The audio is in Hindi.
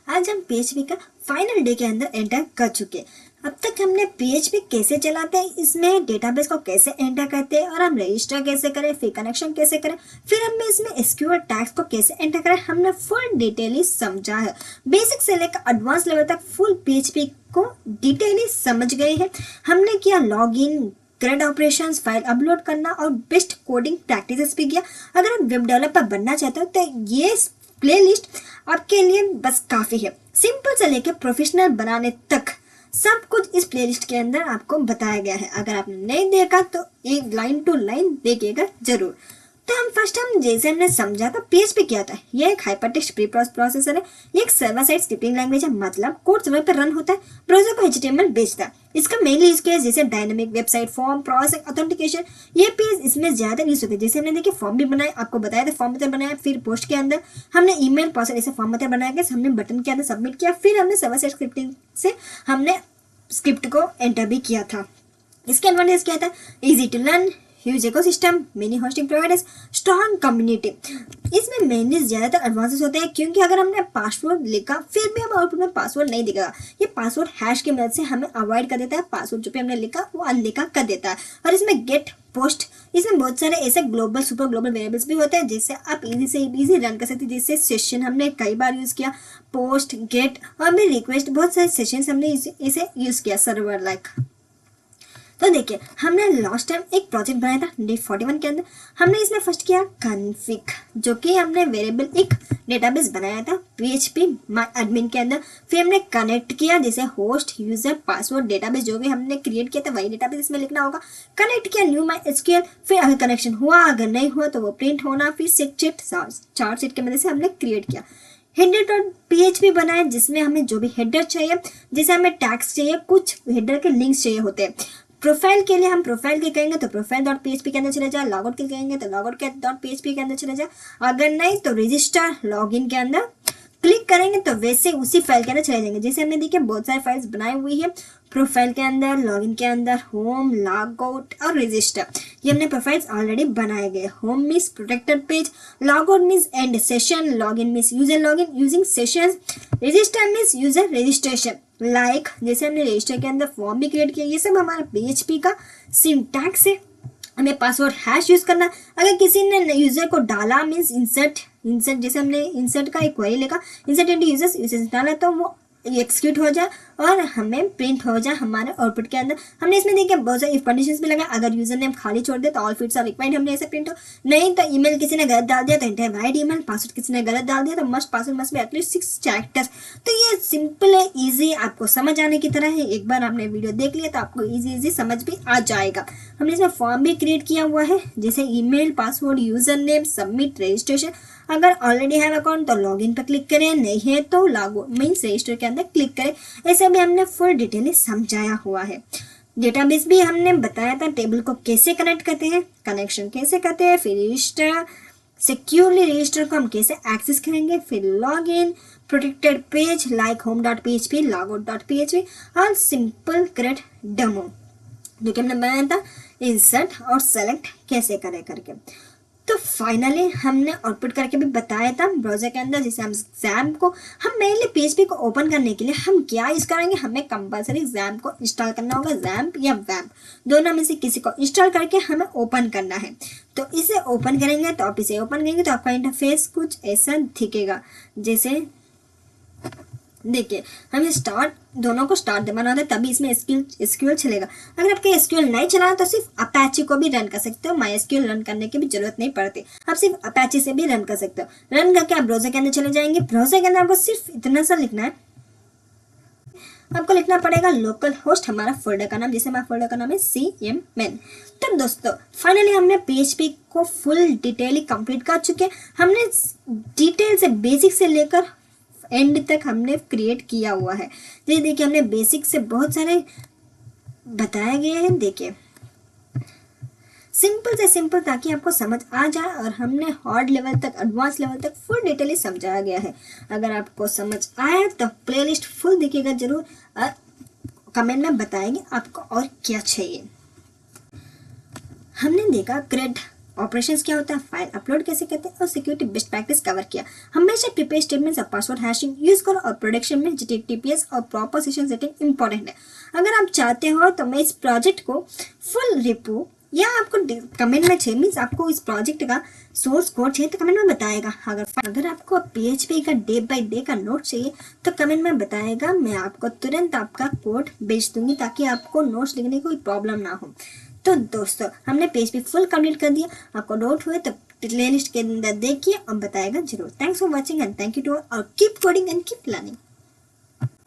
आज हम PHP का फाइनल डे के अंदर एंटर कर चुके हैं। अब तक हमने PHP कैसे चलाते हैं, इसमें डेटाबेस को कैसे एंटर करते हैं और हम रजिस्टर कैसे करें, फिर कनेक्शन कैसे करें, फिर हमने इसमें SQL टैग्स को कैसे एंटर करें, हमने फुल डिटेली समझा है। बेसिक से लेकर एडवांस लेवल तक फुल PHP को डिटेली समझ गए हैं। हमने किया login, CRUD operations, file upload करना और बेस्ट कोडिंग प्रैक्टिसेस भी किया। अगर आप वेब डेवलपर बनना चाहते हो तो ये प्लेलिस्ट आपके लिए बस काफ़ी है। सिंपल से लेकर प्रोफेशनल बनाने तक सब कुछ इस प्लेलिस्ट के अंदर आपको बताया गया है। अगर आपने नहीं देखा तो एक लाइन टू लाइन देखिएगा जरूर। तो हम जैसे हमने समझा था PHP क्या था। ये एक हाइपरटेक्स्ट प्री प्रोसेसर है। ये एक सर्वर साइड स्क्रिप्टिंग लैंग्वेज है, मतलब कोड सर्वर पर रन होता है, ब्राउजर को HTML भेजता है। इसका मेनली यूज केस जैसे dynamic website, form process, authentication, ये पेज इसमें ज्यादा यूज होते हैं। जैसे हमने देखिए फॉर्म भी बनाए, आपको बताया था फॉर्म मेथड बनाया, फिर पोस्ट के अंदर हमने ईमेल पासवर्ड ऐसे फॉर्म मेथड बनाया गया, हमने बटन के अंदर सबमिट किया, फिर हमने सर्वर साइड स्क्रिप्टिंग से हमने स्क्रिप्ट को एंटर भी किया था। इसके एडवांटेज क्या था? Easy to learn, huge ecosystem, mini hosting providers, strong community. इसमें मेनली ज़्यादातर एडवांसेस होते हैं, क्योंकि अगर हमने पासवर्ड लिखा फिर भी हम आउटपुट में पासवर्ड नहीं दिखेगा। ये पासवर्ड हैश की मदद से हमें अवॉइड कर देता है, पासवर्ड जो भी हमने लिखा वो अनलिखा कर देता है। और इसमें गेट, पोस्ट, इसमें बहुत सारे ऐसे ग्लोबल सुपर ग्लोबल वेरिएबल्स भी होते हैं जिससे आप इजी से इजी रन कर सकते हैं। जैसे सेशन हमने कई बार यूज़ किया, पोस्ट, गेट और भी रिक्वेस्ट, बहुत सारे सेशंस हमने इसे यूज़ किया सर्वर लाइक। तो देखिए हमने लास्ट टाइम एक प्रोजेक्ट बनाया था D41 के अंदर। हमने इसमें फर्स्ट किया कॉन्फ़िग, जो कि हमने वेरिएबल एक डेटाबेस बनाया था PHP माय एडमिन के अंदर। फिर हमने कनेक्ट किया, जैसे होस्ट, यूजर, पासवर्ड, डेटाबेस जो भी हमने क्रिएट किया था वही डेटाबेस इसमें लिखना होगा। कनेक्ट किया न्यू माई SQL, फिर अगर कनेक्शन हुआ, अगर नहीं हुआ तो वो प्रिंट होना। फिर चार्ट शीट की मदद से हमने क्रिएट किया। header.php बनाए, जिसमें हमें जो भी हेडर चाहिए, जैसे हमें टैग्स चाहिए, कुछ हेडर के लिंक्स चाहिए होते हैं। प्रोफाइल के लिए हम प्रोफाइल के कहेंगे तो profile.php के अंदर चले जाए, लॉगआउट के कहेंगे तो logOut.php के अंदर चले जाए, अगर नहीं तो रजिस्टर लॉगिन के अंदर क्लिक करेंगे तो वैसे उसी फाइल के अंदर चले जाएंगे। जैसे हमने देखिए बहुत सारे फाइल्स बनाई हुई है, प्रोफाइल के अंदर, लॉगिन के अंदर, होम, लॉगआउट और रजिस्टर, ये हमने प्रोफाइल्स ऑलरेडी बनाए गए। Home means protected page, logout means and session, login means user login using sessions, register means user registration like जैसे हमने रजिस्टर के अंदर फॉर्म भी क्रिएट किया। ये सब हमारा PHP का सिंटैक्स है। हमें पासवर्ड हैश यूज करना। अगर किसी ने यूजर को डाला मीन्स इंसर्ट जैसे हमने इंसर्ट का एक क्वेरी लिखा, इंसर्ट इनटू यूजर्स डाला तो वो एक्सिक्यूट हो जाए और हमें प्रिंट हो जाए हमारे आउटपुट के अंदर। हमने इसमें देखिए बहुत सारे इफ कंडीशंस भी लगाए। अगर यूजर नेम खाली छोड़ दे तो ऑल फील्ड्स आर रिक्वायर्ड, हमने ऐसे प्रिंट हो। नहीं तो ईमेल किसी ने गलत डाल दिया तो इनवाइड ईमेल, पासवर्ड किसी ने गलत डाल दिया तो password must be at least 6 characters. तो ये सिंपल है, इजी, आपको समझ आने की तरह है। एक बार आपने वीडियो देख लिया तो आपको इजी समझ भी आ जाएगा। हमने इसमें फॉर्म भी क्रिएट किया हुआ है, जैसे email, password, user name, submit, registration. अगर ऑलरेडी है अकाउंट तो लॉगिन पर क्लिक करें, नहीं है तो लॉगआउट मीन्स रजिस्टर के अंदर क्लिक करें। ऐसे भी हमने फुल डिटेल समझाया हुआ है। डेटाबेस भी हमने बताया था, टेबल को कैसे कनेक्ट करते हैं, कनेक्शन कैसे करते हैं, फिर रजिस्टर, सिक्योरली रजिस्टर को हम कैसे एक्सेस करेंगे, फिर login, protected page like home.php, logout.php और सिंपल CRUD डेमो जो कि हमने बनाया था इंसर्ट और सेलेक्ट कैसे करें करके। तो फाइनली हमने आउटपुट करके भी बताया था ब्राउजर के अंदर। जैसे हम XAMPP को हम मेनली PHP को ओपन करने के लिए हम क्या यूज़ करेंगे, हमें कंपलसरी XAMPP को इंस्टॉल करना होगा। XAMPP या WAMP दोनों में से किसी को इंस्टॉल करके हमें ओपन करना है। तो इसे ओपन करेंगे तो आप इसे ओपन करेंगे तो आपका इंटरफेस कुछ ऐसा दिखेगा। जैसे देखिए हमें स्टार्ट दोनों को स्टार्ट दबाना होता है तभी इसमें SQL चलेगा। अगर आपके SQL नहीं चला तो सिर्फ अपैची को भी रन कर सकते हो, MySQL रन करने की भी जरूरत नहीं पड़ती, आप सिर्फ अपैची से भी रन कर सकते हो। रन करके आप ब्राउजर के अंदर चले जाएंगे। ब्राउजर के अंदर आपको सिर्फ इतना सा लिखना है, आपको लिखना पड़ेगा लोकल होस्ट, हमारा फोल्डर का नाम, जैसे हमारा फोल्डर का नाम है CMN। तो दोस्तों फाइनली हमने PHP को फुल डिटेल कंप्लीट कर चुके हैं। हमने डिटेल से बेसिक से लेकर एंड तक हमने क्रिएट किया हुआ है। ये देखिए हमने बेसिक से बहुत सारे बताए गए हैं। देखिए सिंपल से सिंपल ताकि आपको समझ आ जाए, और हमने हार्ड लेवल तक, एडवांस लेवल तक फुल डिटेल समझाया गया है। अगर आपको समझ आया तो प्लेलिस्ट फुल देखिएगा जरूर और कमेंट में बताएंगे आपको और क्या चाहिए। हमने देखा CRUD ऑपरेशंस क्या होता है, फाइल अपलोड कैसे करते हैं और सिक्योरिटी बेस्ट प्रैक्टिस कवर किया। हमेशा प्रीपेड स्टेटमेंट्स और पासवर्ड हैशिंग यूज करो और प्रोडक्शन में HTTPS और प्रॉपर सेशन सेटिंग इंपॉर्टेंट है। अगर आप चाहते हो तो मैं इस प्रोजेक्ट को फुल रिपो या आपको कमेंट में चाहिए, मीन्स आपको इस प्रोजेक्ट का सोर्स कोड चाहिए तो कमेंट में बताएगा। अगर आपको PHP का डे बाय डे का नोट चाहिए तो कमेंट में बताएगा, मैं आपको तुरंत आपका कोड भेज दूंगी ताकि आपको नोट्स लिखने की कोई प्रॉब्लम ना हो। तो दोस्तों हमने PHP फुल कंप्लीट कर दिया। आपको डाउट हुए तो प्ले लिस्ट के अंदर देखिए और बताएगा जरूर। Thanks for watching and thank you to all और keep coding and keep learning.